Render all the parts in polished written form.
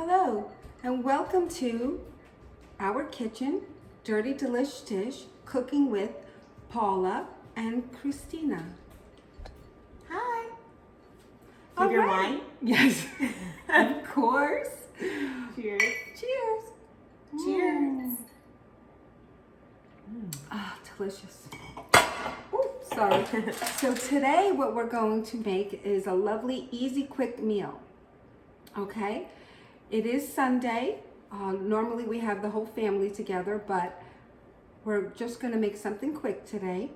Hello, and welcome to our kitchen, Dirty Delish Dish, cooking with Paula and Christina. Hi. All Give your right. wine? Yes, of course. Cheers. Cheers. Cheers. Ah, delicious. Oh, sorry. So today what we're going to make is a lovely, easy, quick meal. Okay? It is Sunday. Normally we have the whole family together, but we're just going to make something quick today.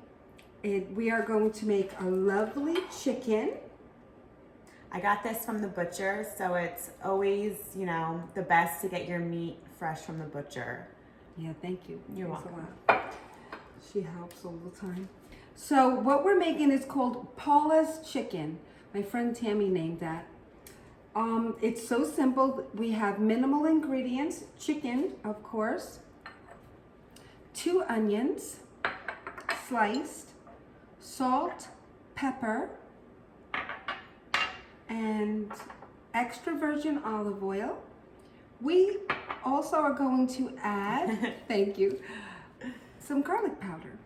We are going to make a lovely chicken. I got this from the butcher, so it's always, the best to get your meat fresh from the butcher. Yeah, thank you. You're Thanks welcome. a lot. She helps all the time. So what we're making is called Paula's chicken. My friend Tammy named that. It's so simple. We have minimal ingredients. Chicken, of course. 2 onions, sliced. Salt, pepper, and extra virgin olive oil. We also are going to add, thank you, some garlic powder.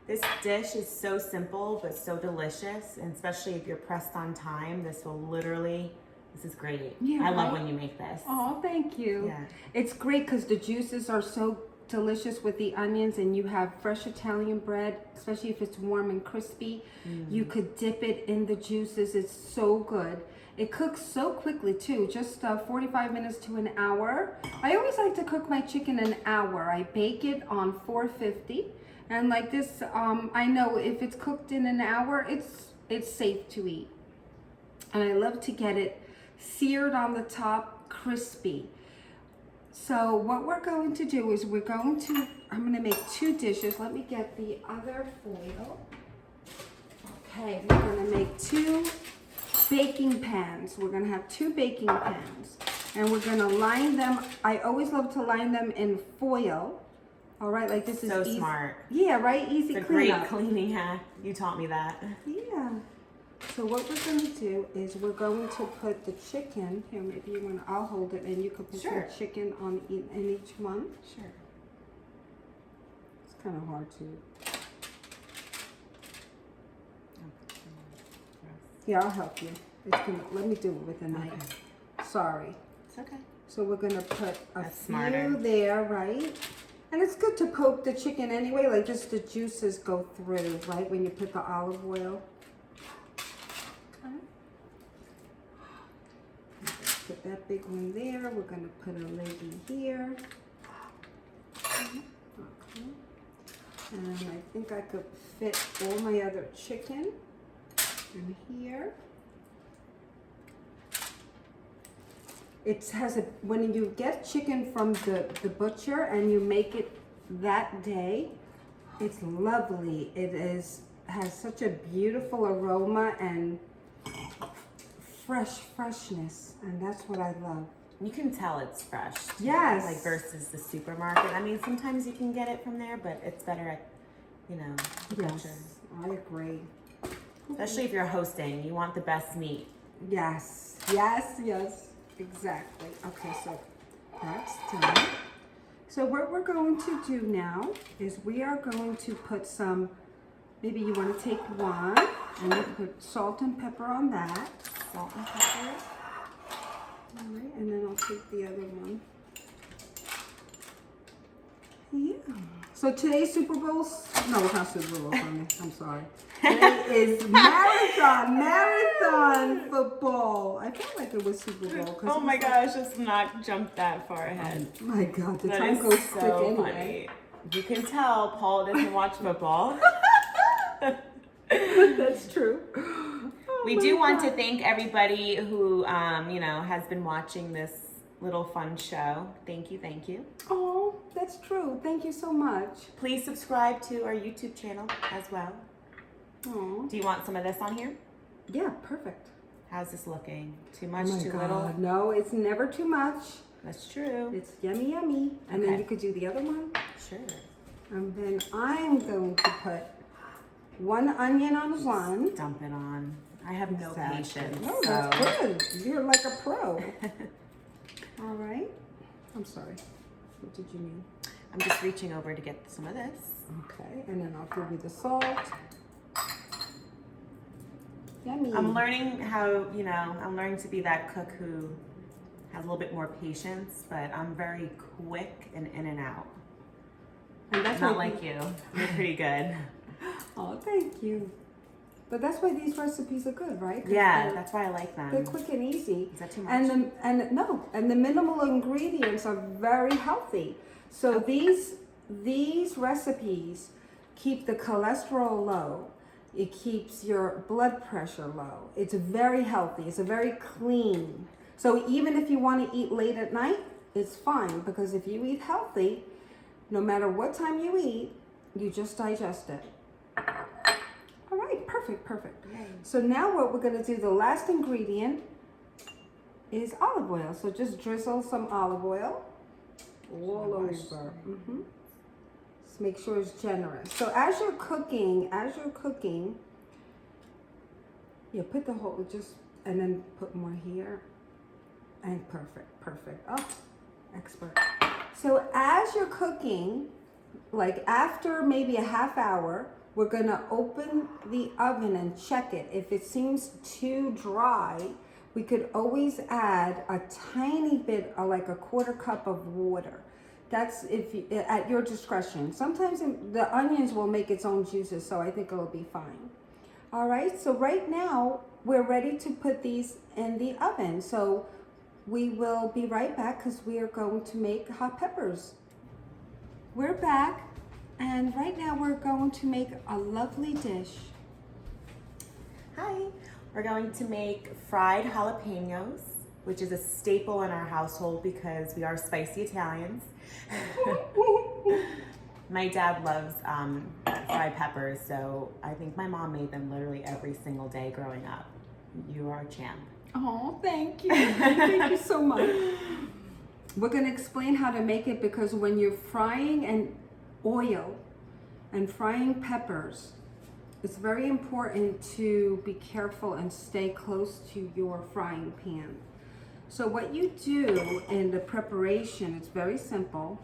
This dish is so simple, but so delicious, and especially if you're pressed on time, this is great. Yeah, I love right? when you make this. Oh, thank you. Yeah. It's great because the juices are so delicious with the onions, and you have fresh Italian bread, especially if it's warm and crispy. You could dip it in the juices. It's so good. It cooks so quickly too, just 45 minutes to an hour. I always like to cook my chicken an hour. I bake it on 450, and like this, I know if it's cooked in an hour, it's safe to eat. And I love to get it seared on the top, crispy. So what we're going to do is I'm going to make 2 dishes. Let me get the other foil. Okay, we're going to make 2 baking pans. We're going to have 2 baking pans. And we're going to line them. I always love to line them in foil. All right, like this is So easy. smart. Yeah, right? Easy It's a cleanup. great cleaning hack. You taught me that. Yeah. So what we're going to do is we're going to put the chicken, here maybe I'll hold it and you can put Sure. some chicken in each one. Sure. It's kind of hard to. Yeah, I'll help you. Let me do it with a knife. Okay. Sorry. It's okay. So we're going to put a That's few smarter. there, right? And it's good to poke the chicken anyway, like just the juices go through, right, when you put the olive oil. Put that big one there. We're going to put a leggy here. Okay. And I think I could fit all my other chicken in here. When you get chicken from the butcher and you make it that day, it's lovely. Has such a beautiful aroma and freshness, and that's what I love. You can tell it's fresh. Too, Yes. Like versus the supermarket. I mean, sometimes you can get it from there, but it's better at, the Yes, butcher. I agree. Especially if you're hosting, you want the best meat. Yes, exactly. Okay, so that's done. So what we're going to do now is we are going to put some, maybe you want to take one and you put salt and pepper on that. Salt and pepper. All right, and then I'll take the other one. Yeah. So today's Super Bowl, no, it's not Super Bowl for me. I'm sorry. Today is marathon football. I felt like it was Super Bowl. Oh my gosh, let's not jump that far ahead. Oh my God, the That time is goes so quick anyway. funny. You can tell Paul doesn't watch football. That's true. We do want to thank everybody who, has been watching this little fun show. Thank you. Oh, that's true. Thank you so much. Please subscribe to our YouTube channel as well. Oh, Do you want some of this on here? yeah, perfect. How's this looking? Too much, Oh my too God. little? No, it's never too much. That's true. It's yummy. And then Okay. you could do the other one. Sure. And then I'm going to put 1 onion on one. Dump it on. I have no Exactly. patience. No, so. that's good. You're like a pro. All right. I'm sorry. What did you mean? I'm just reaching over to get some of this. Okay, and then I'll give you the salt. Yummy. I'm learning how, I'm learning to be that cook who has a little bit more patience, but I'm very quick and in and out. And that's not like you. You're pretty good. Oh, thank you. But that's why these recipes are good, right? Yeah, that's why I like them. They're quick and easy. Is that too much? And the minimal ingredients are very healthy. So these recipes keep the cholesterol low. It keeps your blood pressure low. It's very healthy. It's a very clean. So even if you want to eat late at night, it's fine, because if you eat healthy, no matter what time you eat, you just digest it. All right, perfect. Yay. So now what we're gonna do, the last ingredient is olive oil. So just drizzle some olive oil all over. Just make sure it's generous. So as you're cooking, you put the whole, and then put more here. And perfect. Oh, expert. So as you're cooking, like after maybe a half hour, we're gonna open the oven and check it. If it seems too dry, we could always add a tiny bit, like a quarter cup of water. That's at your discretion. Sometimes the onions will make its own juices, so I think it'll be fine. All right, so right now we're ready to put these in the oven. So we will be right back because we are going to make hot peppers. We're back, and right now we're going to make a lovely dish. Hi, we're going to make fried jalapenos, which is a staple in our household because we are spicy Italians. My dad loves fried peppers, so I think my mom made them literally every single day growing up. You are a champ. Oh, thank you. Thank you so much. We're going to explain how to make it, because when you're frying an oil and frying peppers, it's very important to be careful and stay close to your frying pan. So what you do in the preparation, it's very simple.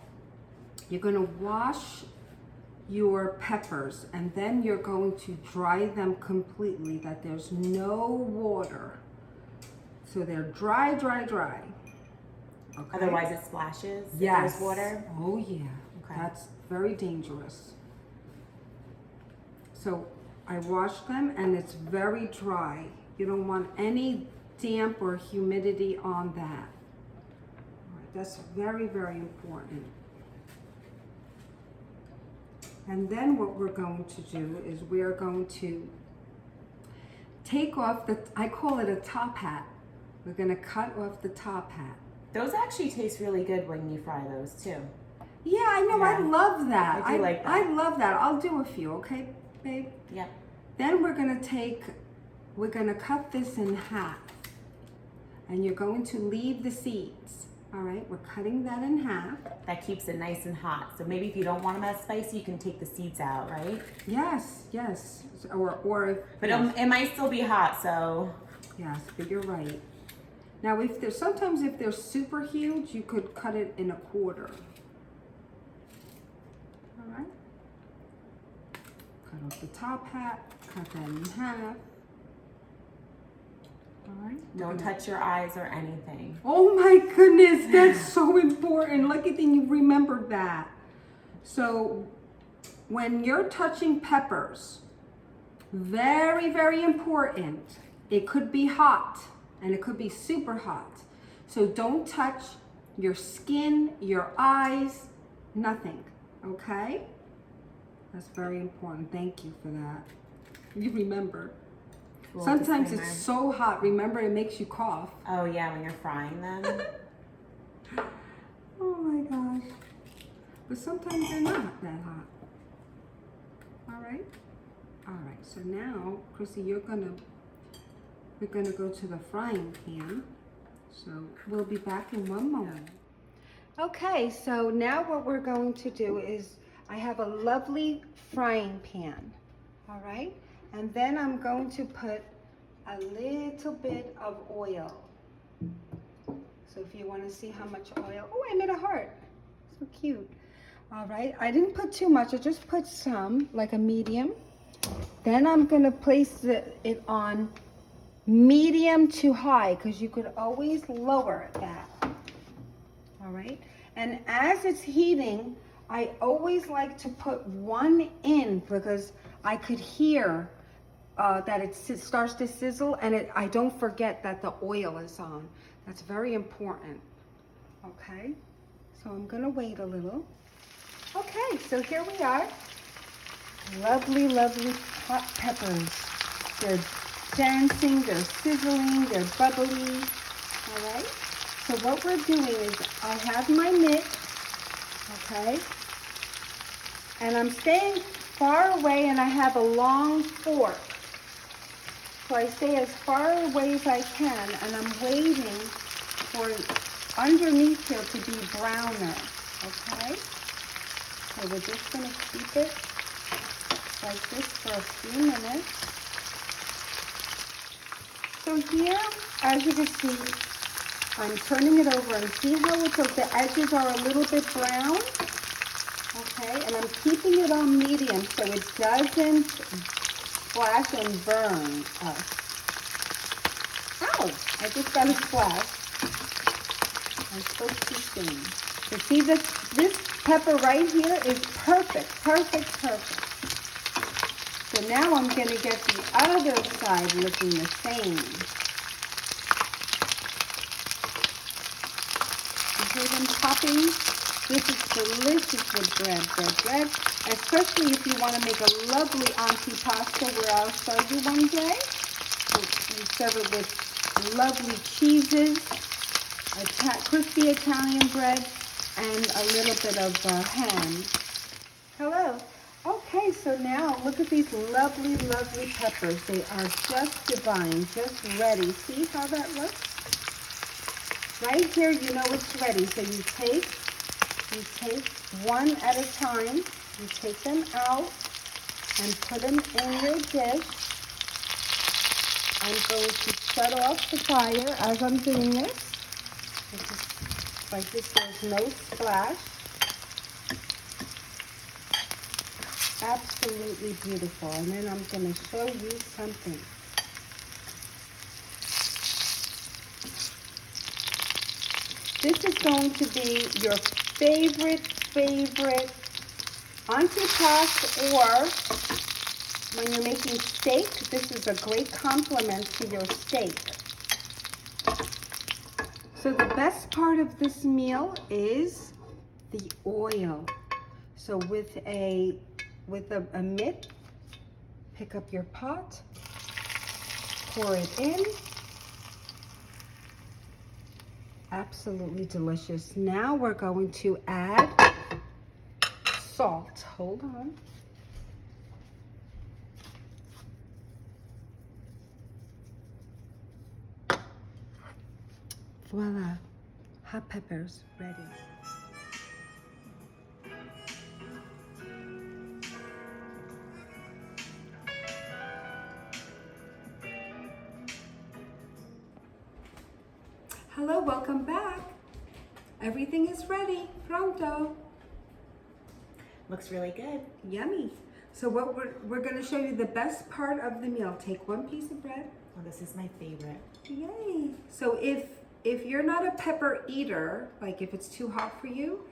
You're going to wash your peppers, and then you're going to dry them completely, that there's no water. So they're dry. Okay. Otherwise it splashes if Yes. there's water? Oh yeah. Okay. That's very dangerous. So I wash them, and it's very dry. You don't want any damp or humidity on that. All right, that's very, very important. And then what we're going to do is we're going to take off I call it a top hat. We're going to cut off the top hat. Those actually taste really good when you fry those too. Yeah, I know. Yeah. I love that. I do like that. I love that. I'll do a few, okay, babe? Yep. Then we're going to cut this in half. And you're going to leave the seeds. All right, we're cutting that in half. That keeps it nice and hot. So maybe if you don't want them as spicy, you can take the seeds out, right? Yes. Or if, But yes. it might still be hot, so. Yes, but you're right. Now, sometimes if they're super huge, you could cut it in a quarter. All right. Cut off the top hat. Cut that in half. All right. Don't touch your eyes or anything. Oh my goodness, that's so important. Lucky thing you remembered that. So when you're touching peppers, very, very important. It could be hot and it could be super hot. So don't touch your skin, your eyes, nothing, okay? That's very important. Thank you for that. You remember. Cool Sometimes disclaimer. it's so hot. Remember, it makes you cough. Oh yeah, when you're frying them. Oh my gosh. But sometimes they're not that hot. All right. All right. So now, Chrissy, we're gonna go to the frying pan. So we'll be back in one moment. Okay. So now what we're going to do is I have a lovely frying pan. All right. And then I'm going to put a little bit of oil. So So if you want to see how much oil, oh, I made a heart. So cute. All right, I didn't put too much. I just put some, like a medium. Then I'm gonna place it on medium to high, because you could always lower that. All right, and as it's heating, I always like to put one in, because I could hear that it starts to sizzle, and I don't forget that the oil is on. That's very important. Okay, so I'm gonna wait a little. Okay, so here we are. Lovely, lovely hot peppers. They're dancing, they're sizzling, they're bubbly. All right, so what we're doing is I have my mitt, okay, and I'm staying far away, and I have a long fork. So I stay as far away as I can, and I'm waiting for underneath here to be browner, okay? So we're just gonna keep it like this for a few minutes. So here, as you can see, I'm turning it over, and see how the edges are a little bit brown? Okay, and I'm keeping it on medium so it doesn't splash and burn us. Ow! I just got a splash. I spoke too soon. So see, this pepper right here is perfect, perfect, perfect. So now I'm going to get the other side looking the same. You hear them popping? This is delicious with bread, especially if you want to make a lovely antipasta, where I'll show you one day. You serve it with lovely cheeses, crispy Italian bread, and a little bit of ham. Hello. Okay, so now look at these lovely, lovely peppers. They are just divine, just ready. See how that looks? Right here, you know it's ready. So you take one at a time. You take them out and put them in your dish. I'm going to shut off the fire as I'm doing this. Like this, there's no splash. Absolutely beautiful. And then I'm going to show you something. This is going to be your favorite antipasto, or when you're making steak, this is a great complement to your steak. So the best part of this meal is the oil. So with a mitt, pick up your pot, pour it in. Absolutely delicious. Now we're going to add salt. Hold on. Voila, hot peppers ready. Hello, welcome back. Everything is ready, pronto. Looks really good. Yummy. So what we're going to show you the best part of the meal. Take one piece of bread. Oh, this is my favorite. Yay. So if you're not a pepper eater, like if it's too hot for you,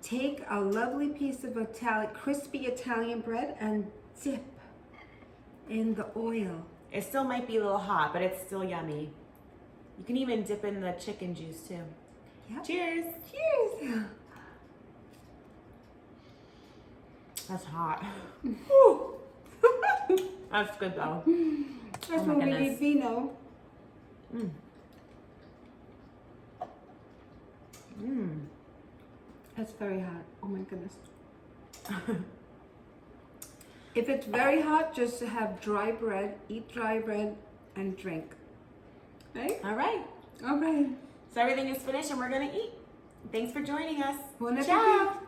take a lovely piece of crispy Italian bread and dip in the oil. It still might be a little hot, but it's still yummy. You can even dip in the chicken juice too. Yep. Cheers. Cheers. That's hot. That's good though. That's when we need vino. That's very hot. Oh my goodness. If it's very hot, just have dry bread, eat dry bread, and drink. Right? All right. All right. So everything is finished and we're going to eat. Thanks for joining us. Bon appetit. Ciao.